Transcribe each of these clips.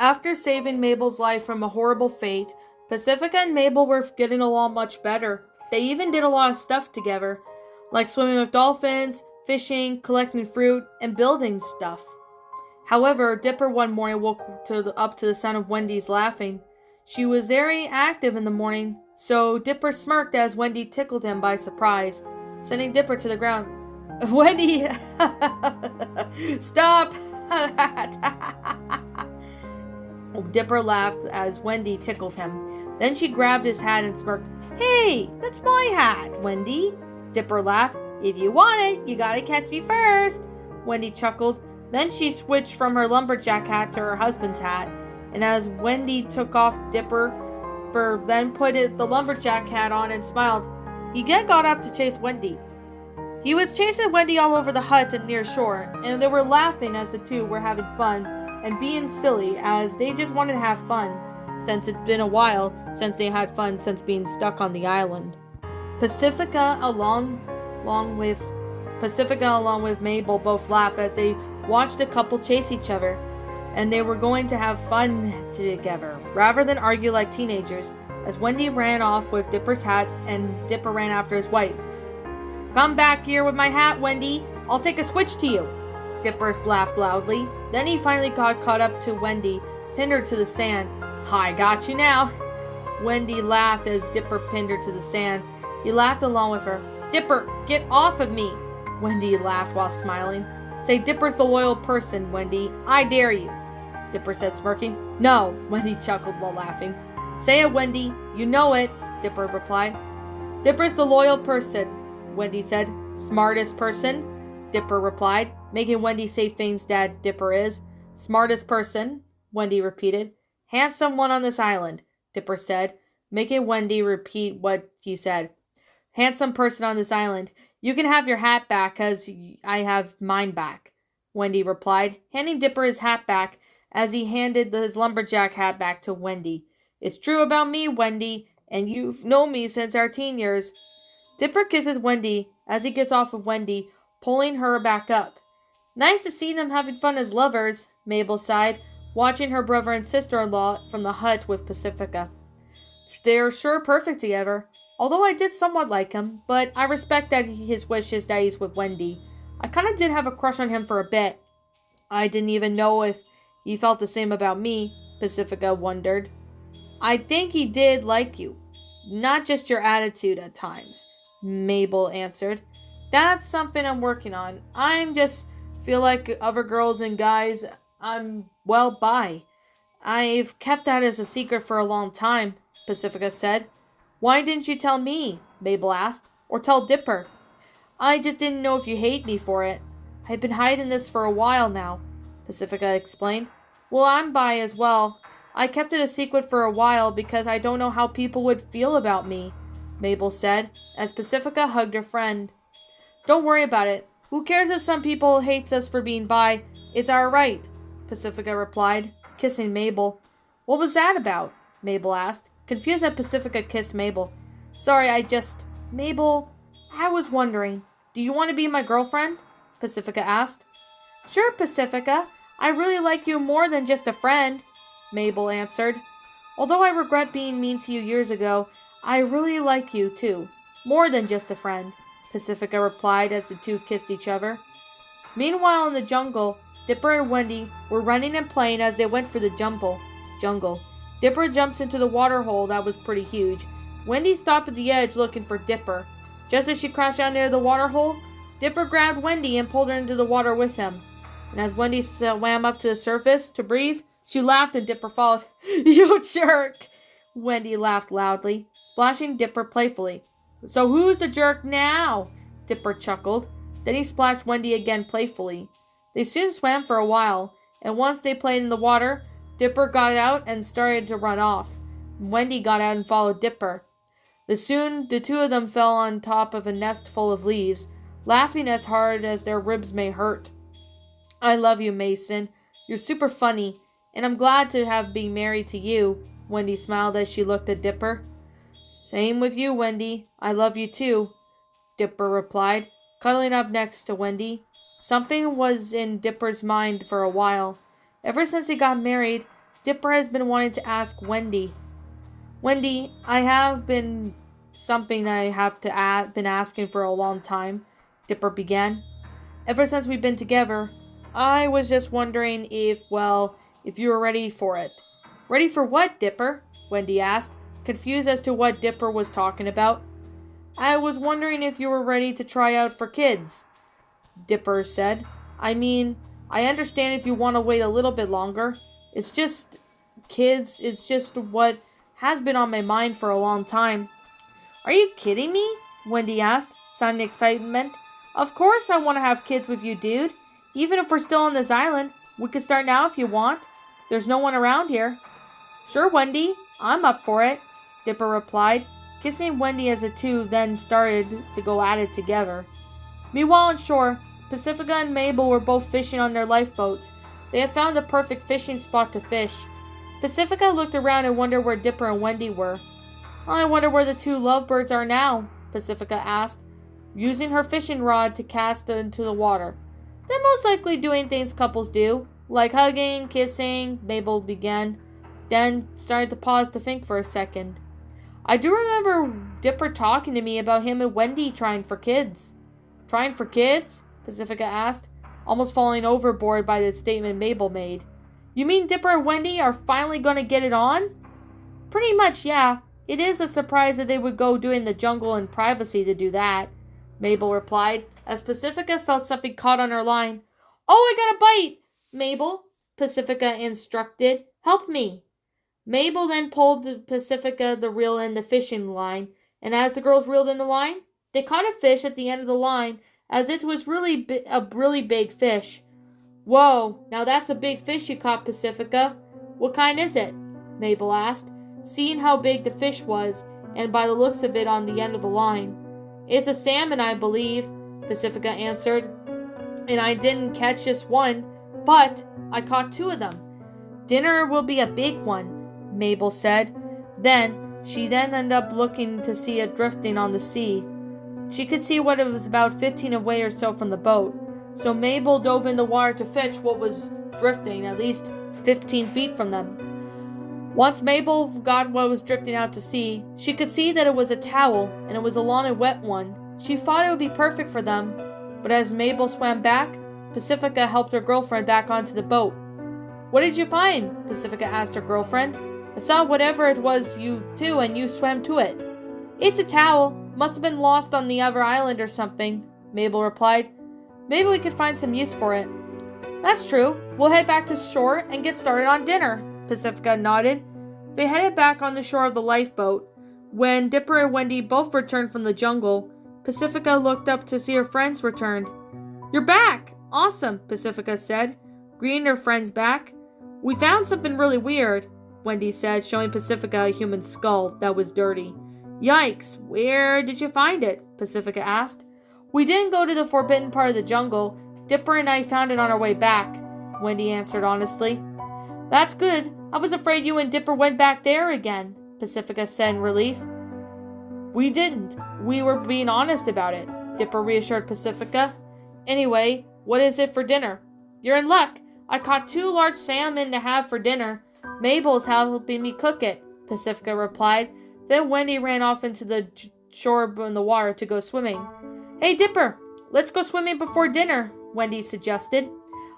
After saving Mabel's life from a horrible fate, Pacifica and Mabel were getting along much better. They even did a lot of stuff together, like swimming with dolphins, fishing, collecting fruit, and building stuff. However, Dipper one morning woke up to the sound of Wendy's laughing. She was very active in the morning, so Dipper smirked as Wendy tickled him by surprise, sending Dipper to the ground. Wendy! Stop! Dipper laughed as Wendy tickled him. Then she grabbed his hat and smirked. Hey, that's my hat, Wendy. Dipper laughed. If you want it, you gotta catch me first. Wendy chuckled. Then she switched from her lumberjack hat to her husband's hat. And as Wendy took off, Dipper then put the lumberjack hat on and smiled. He got up to chase Wendy. He was chasing Wendy all over the hut and near shore, and they were laughing as the two were having fun and being silly as they just wanted to have fun, since it'd been a while since they had fun since being stuck on the island. Pacifica along with Mabel both laughed as they watched the couple chase each other, and they were going to have fun together, rather than argue like teenagers, as Wendy ran off with Dipper's hat and Dipper ran after his wife. Come back here with my hat, Wendy. I'll take a switch to you. Dipper laughed loudly. Then he finally got caught up to Wendy, pinned her to the sand. I got you now. Wendy laughed as Dipper pinned her to the sand. He laughed along with her. Dipper, get off of me. Wendy laughed while smiling. Say Dipper's the loyal person, Wendy. I dare you. Dipper said, smirking. No, Wendy chuckled while laughing. Say it, Wendy. You know it, Dipper replied. Dipper's the loyal person, Wendy said. Smartest person, Dipper replied, making Wendy say things that Dipper is. Smartest person, Wendy repeated. Handsome one on this island, Dipper said, making Wendy repeat what he said. Handsome person on this island. You can have your hat back, 'cause I have mine back, Wendy replied, handing Dipper his hat back as he handed his lumberjack hat back to Wendy. It's true about me, Wendy, and you've known me since our teen years. Dipper kisses Wendy as he gets off of Wendy, pulling her back up. Nice to see them having fun as lovers, Mabel sighed, watching her brother and sister-in-law from the hut with Pacifica. They're sure perfect together. Although I did somewhat like him, but I respect that his wish is that he's with Wendy. I kinda did have a crush on him for a bit. I didn't even know if he felt the same about me, Pacifica wondered. I think he did like you. Not just your attitude at times, Mabel answered. That's something I'm working on. I'm just feel like other girls and guys I'm well by. I've kept that as a secret for a long time, Pacifica said. Why didn't you tell me? Mabel asked. Or tell Dipper? I just didn't know if you hate me for it. I've been hiding this for a while now, Pacifica explained. Well, I'm bi as well. I kept it a secret for a while because I don't know how people would feel about me, Mabel said, as Pacifica hugged her friend. Don't worry about it. Who cares if some people hates us for being bi? It's our right, Pacifica replied, kissing Mabel. What was that about? Mabel asked, confused that Pacifica kissed Mabel. Sorry, Mabel, I was wondering, do you want to be my girlfriend? Pacifica asked. Sure, Pacifica. I really like you more than just a friend, Mabel answered. Although I regret being mean to you years ago, I really like you too. More than just a friend, Pacifica replied as the two kissed each other. Meanwhile in the jungle, Dipper and Wendy were running and playing as they went for the jungle. Dipper jumps into the water hole that was pretty huge. Wendy stopped at the edge looking for Dipper. Just as she crashed down near the water hole, Dipper grabbed Wendy and pulled her into the water with him. And as Wendy swam up to the surface to breathe, she laughed and Dipper followed. You jerk! Wendy laughed loudly, splashing Dipper playfully. So who's the jerk now? Dipper chuckled. Then he splashed Wendy again playfully. They soon swam for a while, and once they played in the water, Dipper got out and started to run off. Wendy got out and followed Dipper. Soon the two of them fell on top of a nest full of leaves, laughing as hard as their ribs may hurt. I love you, Mason. You're super funny, and I'm glad to have been married to you, Wendy smiled as she looked at Dipper. Same with you, Wendy. I love you too, Dipper replied, cuddling up next to Wendy. Something was in Dipper's mind for a while. Ever since he got married, Dipper has been wanting to ask Wendy. Wendy, I have been something I have to been asking for a long time, Dipper began. Ever since we've been together, I was just wondering if you were ready for it. Ready for what, Dipper? Wendy asked, confused as to what Dipper was talking about. I was wondering if you were ready to try out for kids, Dipper said. I mean, I understand if you want to wait a little bit longer. It's just what has been on my mind for a long time. Are you kidding me? Wendy asked, sounding excitement. Of course I want to have kids with you, dude. Even if we're still on this island, we can start now if you want. There's no one around here. Sure, Wendy. I'm up for it, Dipper replied, kissing Wendy as the two then started to go at it together. Meanwhile on shore, Pacifica and Mabel were both fishing on their lifeboats. They had found the perfect fishing spot to fish. Pacifica looked around and wondered where Dipper and Wendy were. I wonder where the two lovebirds are now, Pacifica asked, using her fishing rod to cast into the water. They're most likely doing things couples do, like hugging, kissing, Mabel began, then started to pause to think for a second. I do remember Dipper talking to me about him and Wendy trying for kids. Trying for kids? Pacifica asked, almost falling overboard by the statement Mabel made. You mean Dipper and Wendy are finally going to get it on? Pretty much, yeah. It is a surprise that they would go do it in the jungle in privacy to do that, Mabel replied, as Pacifica felt something caught on her line. Oh, I got a bite! Mabel, Pacifica instructed. Help me. Mabel then pulled Pacifica the reel in the fishing line, and as the girls reeled in the line, they caught a fish at the end of the line, as it was a really big fish. Whoa, now that's a big fish you caught, Pacifica. What kind is it? Mabel asked, seeing how big the fish was, and by the looks of it on the end of the line. It's a salmon, I believe, Pacifica answered. And I didn't catch just one, but I caught two of them. Dinner will be a big one, Mabel said. She ended up looking to see it drifting on the sea. She could see what it was about 15 away or so from the boat, so Mabel dove in the water to fetch what was drifting at least 15 feet from them. Once Mabel got what was drifting out to sea, she could see that it was a towel, and it was a long and wet one. She thought it would be perfect for them, but as Mabel swam back, Pacifica helped her girlfriend back onto the boat. What did you find? Pacifica asked her girlfriend. I saw whatever it was you two and you swam to it. It's a towel. Must have been lost on the other island or something, Mabel replied. Maybe we could find some use for it. That's true. We'll head back to shore and get started on dinner, Pacifica nodded. They headed back on the shore of the lifeboat. When Dipper and Wendy both returned from the jungle, Pacifica looked up to see her friends returned. You're back! Awesome, Pacifica said, greeting her friends back. We found something really weird, Wendy said, showing Pacifica a human skull that was dirty. Yikes, where did you find it? Pacifica asked. We didn't go to the forbidden part of the jungle. Dipper and I found it on our way back, Wendy answered honestly. That's good. I was afraid you and Dipper went back there again, Pacifica said in relief. We didn't. We were being honest about it, Dipper reassured Pacifica. Anyway, what is it for dinner? You're in luck. I caught 2 large salmon to have for dinner. Mabel's helping me cook it, Pacifica replied. Then Wendy ran off into the shore in the water to go swimming. Hey, Dipper, let's go swimming before dinner, Wendy suggested.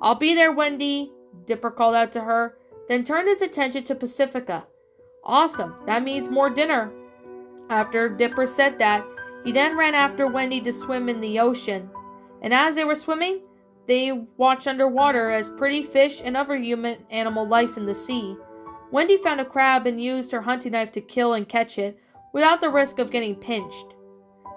I'll be there, Wendy, Dipper called out to her, then turned his attention to Pacifica. Awesome, that means more dinner. After Dipper said that, he then ran after Wendy to swim in the ocean. And as they were swimming, they watched underwater as pretty fish and other human animal life in the sea. Wendy found a crab and used her hunting knife to kill and catch it without the risk of getting pinched.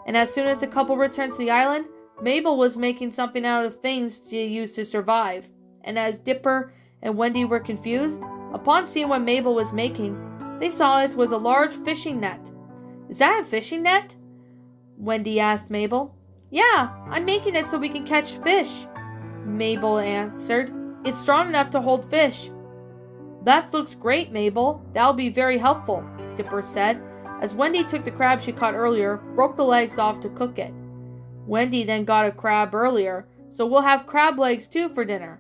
And as soon as the couple returned to the island, Mabel was making something out of things to use to survive. And as Dipper and Wendy were confused, upon seeing what Mabel was making, they saw it was a large fishing net. Is that a fishing net? Wendy asked Mabel. Yeah, I'm making it so we can catch fish, Mabel answered. It's strong enough to hold fish. That looks great, Mabel. That'll be very helpful, Dipper said, as Wendy took the crab she caught earlier, broke the legs off to cook it. Wendy then got a crab earlier, so we'll have crab legs too for dinner.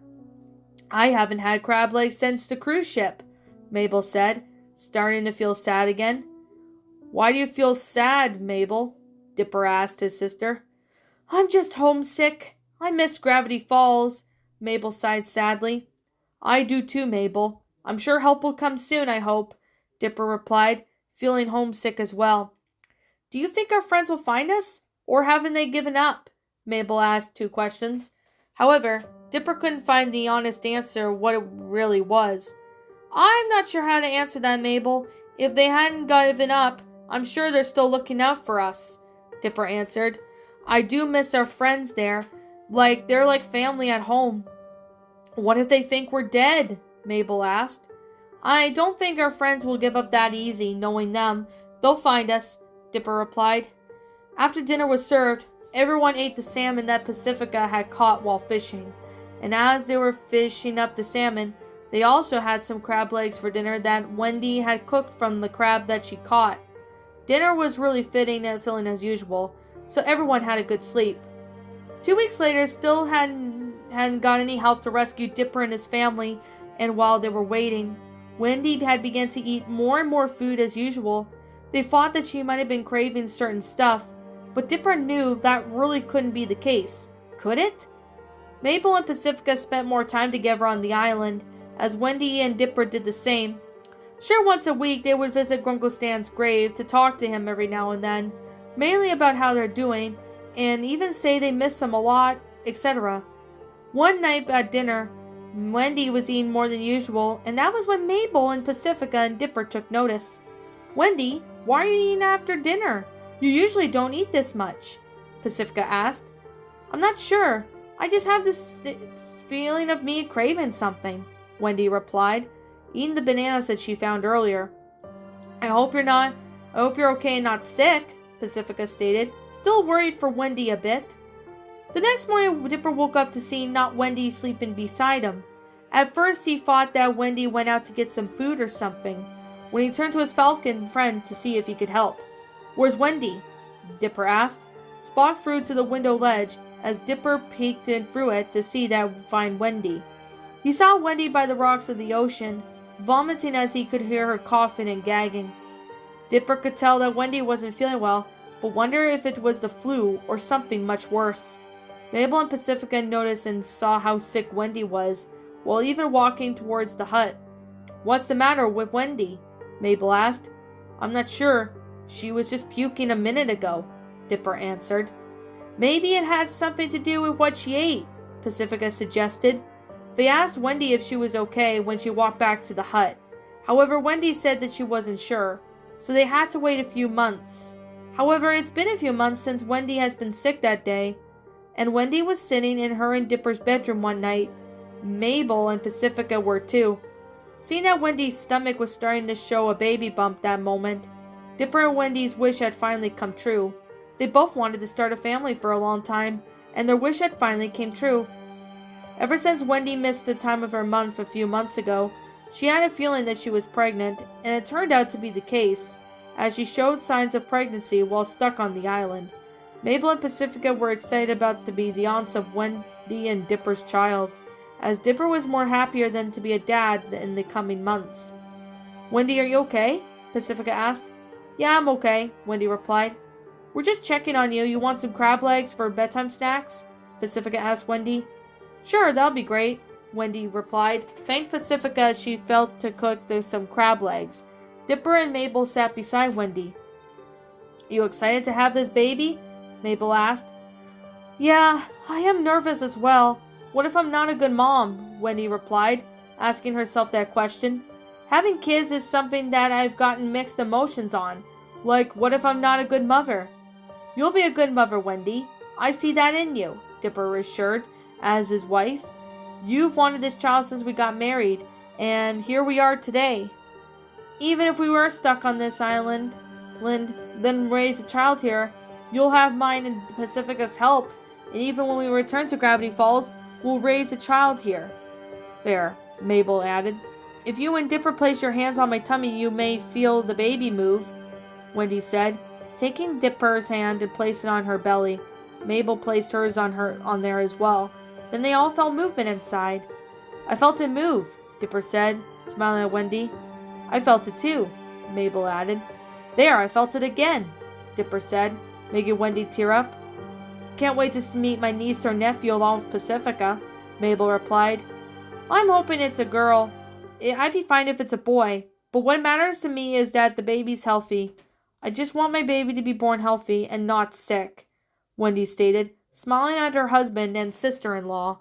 I haven't had crab legs since the cruise ship, Mabel said, starting to feel sad again. Why do you feel sad, Mabel? Dipper asked his sister. I'm just homesick. I miss Gravity Falls, Mabel sighed sadly. I do too, Mabel. I'm sure help will come soon, I hope, Dipper replied, feeling homesick as well. Do you think our friends will find us? Or haven't they given up? Mabel asked 2 questions. However, Dipper couldn't find the honest answer what it really was. I'm not sure how to answer that, Mabel. If they hadn't given up, I'm sure they're still looking out for us, Dipper answered. I do miss our friends there. They're like family at home. What if they think we're dead? Mabel asked. I don't think our friends will give up that easy, knowing them. They'll find us, Dipper replied. After dinner was served, everyone ate the salmon that Pacifica had caught while fishing. And as they were fishing up the salmon, they also had some crab legs for dinner that Wendy had cooked from the crab that she caught. Dinner was really fitting and filling as usual, so everyone had a good sleep. 2 weeks later, still hadn't got any help to rescue Dipper and his family, and while they were waiting, Wendy had begun to eat more and more food as usual. They thought that she might have been craving certain stuff, but Dipper knew that really couldn't be the case. Could it? Mabel and Pacifica spent more time together on the island, as Wendy and Dipper did the same. Sure, once a week they would visit Grunkle Stan's grave to talk to him every now and then, mainly about how they're doing, and even say they miss him a lot, etc. One night at dinner, Wendy was eating more than usual, and that was when Mabel and Pacifica and Dipper took notice. Wendy, why are you eating after dinner? You usually don't eat this much, Pacifica asked. I'm not sure. I just have this feeling of me craving something, Wendy replied, eating the bananas that she found earlier. I hope you're okay and not sick, Pacifica stated, still worried for Wendy a bit. The next morning, Dipper woke up to see not Wendy sleeping beside him. At first, he thought that Wendy went out to get some food or something, when he turned to his falcon friend to see if he could help. Where's Wendy? Dipper asked. Spock flew to the window ledge as Dipper peeked in through it to find Wendy. He saw Wendy by the rocks of the ocean, vomiting as he could hear her coughing and gagging. Dipper could tell that Wendy wasn't feeling well, but wondered if it was the flu or something much worse. Mabel and Pacifica noticed and saw how sick Wendy was, while even walking towards the hut. What's the matter with Wendy? Mabel asked. I'm not sure. She was just puking a minute ago, Dipper answered. Maybe it had something to do with what she ate, Pacifica suggested. They asked Wendy if she was okay when she walked back to the hut. However, Wendy said that she wasn't sure, so they had to wait a few months. However, it's been a few months since Wendy has been sick that day, and Wendy was sitting in her and Dipper's bedroom one night. Mabel and Pacifica were too. Seeing that Wendy's stomach was starting to show a baby bump that moment, Dipper and Wendy's wish had finally come true. They both wanted to start a family for a long time, and their wish had finally came true. Ever since Wendy missed the time of her month a few months ago, she had a feeling that she was pregnant, and it turned out to be the case, as she showed signs of pregnancy while stuck on the island. Mabel and Pacifica were excited about to be the aunts of Wendy and Dipper's child, as Dipper was more happier than to be a dad in the coming months. Wendy, are you okay? Pacifica asked. Yeah, I'm okay, Wendy replied. We're just checking on you. You want some crab legs for bedtime snacks? Pacifica asked Wendy. Sure, that'll be great, Wendy replied. Thanked Pacifica as she felt to cook some crab legs. Dipper and Mabel sat beside Wendy. You excited to have this baby? Mabel asked. Yeah, I am nervous as well. What if I'm not a good mom? Wendy replied, asking herself that question. Having kids is something that I've gotten mixed emotions on. Like, what if I'm not a good mother? You'll be a good mother, Wendy. I see that in you, Dipper assured, as his wife. You've wanted this child since we got married, and here we are today. Even if we were stuck on this island, then raise a child here, you'll have mine and Pacifica's help, and even when we return to Gravity Falls, we'll raise a child here. There, Mabel added. If you and Dipper place your hands on my tummy, you may feel the baby move, Wendy said, taking Dipper's hand and placing it on her belly. Mabel placed hers on there as well. Then they all felt movement inside. I felt it move, Dipper said, smiling at Wendy. I felt it too, Mabel added. There, I felt it again, Dipper said, making Wendy tear up. Can't wait to meet my niece or nephew along with Pacifica, Mabel replied. I'm hoping it's a girl. I'd be fine if it's a boy, but what matters to me is that the baby's healthy. I just want my baby to be born healthy and not sick, Wendy stated, smiling at her husband and sister-in-law.